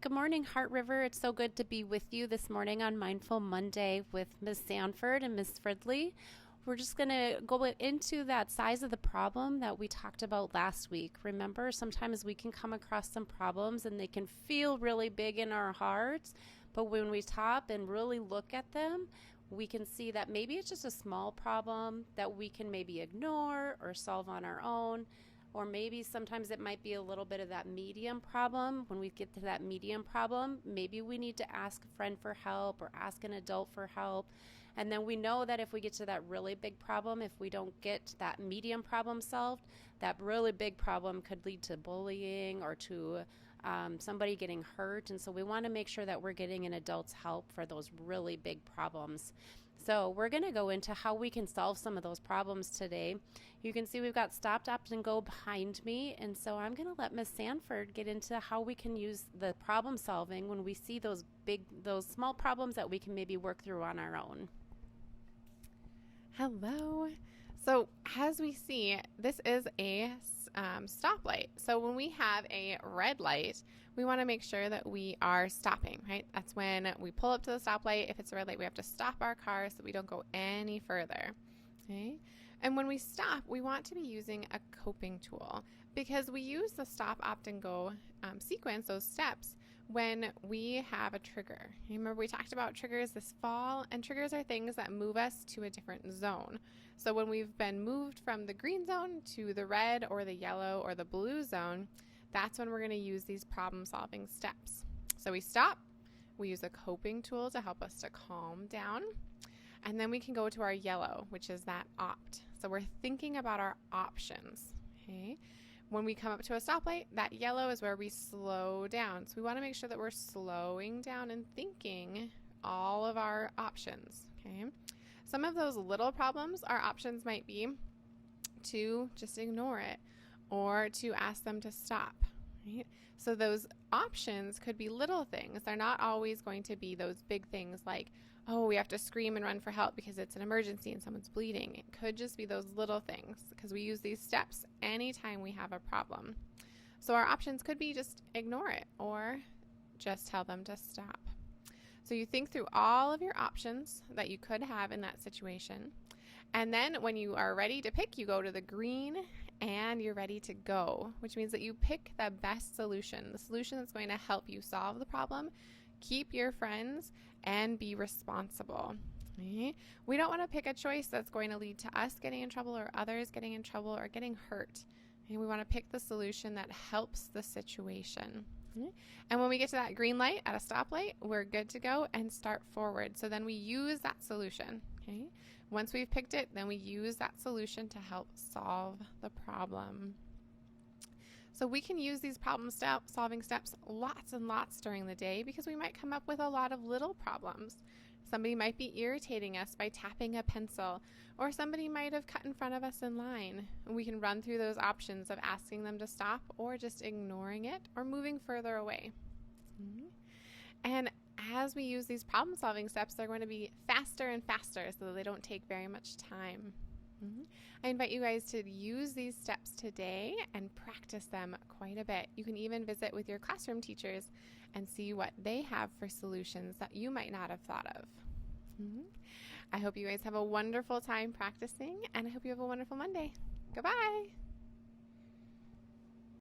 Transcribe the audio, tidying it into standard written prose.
Good morning, Heart River. It's so good to be with you this morning on Mindful Monday with Ms. Sanford and Ms. Fridley. We're just going to go into that size of the problem that we talked about last week. Remember, sometimes we can come across some problems and they can feel really big in our hearts, but when we stop and really look at them, we can see that maybe it's just a small problem that we can maybe ignore or solve on our own. Or maybe sometimes it might be a little bit of that medium problem. When we get to that medium problem, maybe we need to ask a friend for help or ask an adult for help. And then we know that if we get to that really big problem, if we don't get that medium problem solved, that really big problem could lead to bullying or to somebody getting hurt. And so we want to make sure that we're getting an adult's help for those really big problems. So we're going to go into how we can solve some of those problems today. You can see we've got stop, opt, and go behind me. And so I'm going to let Miss Sanford get into how we can use the problem solving when we see those small problems that we can maybe work through on our own. Hello. So as we see, this is a stoplight. So when we have a red light, we want to make sure that we are stopping, right? That's when we pull up to the stoplight. If it's a red light, we have to stop our car so that we don't go any further. Okay. And when we stop, we want to be using a coping tool because we use the stop, opt, and go sequence, those steps, when we have a trigger. Remember we talked about triggers this fall, and triggers are things that move us to a different zone. So when we've been moved from the green zone to the red or the yellow or the blue zone, that's when we're going to use these problem-solving steps. So we stop, we use a coping tool to help us to calm down, and then we can go to our yellow, which is that opt. So we're thinking about our options, okay? When we come up to a stoplight, that yellow is where we slow down. So we want to make sure that we're slowing down and thinking all of our options, okay? Some of those little problems, our options might be to just ignore it or to ask them to stop, right? So those options could be little things. They're not always going to be those big things like, oh, we have to scream and run for help because it's an emergency and someone's bleeding. It could just be those little things because we use these steps anytime we have a problem. So our options could be just ignore it or just tell them to stop. So you think through all of your options that you could have in that situation. And then when you are ready to pick, you go to the green and you're ready to go, which means that you pick the best solution, the solution that's going to help you solve the problem, keep your friends, and be responsible. Okay? We don't want to pick a choice that's going to lead to us getting in trouble or others getting in trouble or getting hurt. Okay? We want to pick the solution that helps the situation. Okay? And when we get to that green light at a stoplight, we're good to go and start forward. So then we use that solution. Okay? Once we've picked it, then we use that solution to help solve the problem. So we can use these problem-solving steps lots and lots during the day because we might come up with a lot of little problems. Somebody might be irritating us by tapping a pencil, or somebody might have cut in front of us in line. And we can run through those options of asking them to stop or just ignoring it or moving further away. And as we use these problem-solving steps, they're going to be faster and faster so that they don't take very much time. I invite you guys to use these steps today and practice them quite a bit. You can even visit with your classroom teachers and see what they have for solutions that you might not have thought of. I hope you guys have a wonderful time practicing, and I hope you have a wonderful Monday. Goodbye.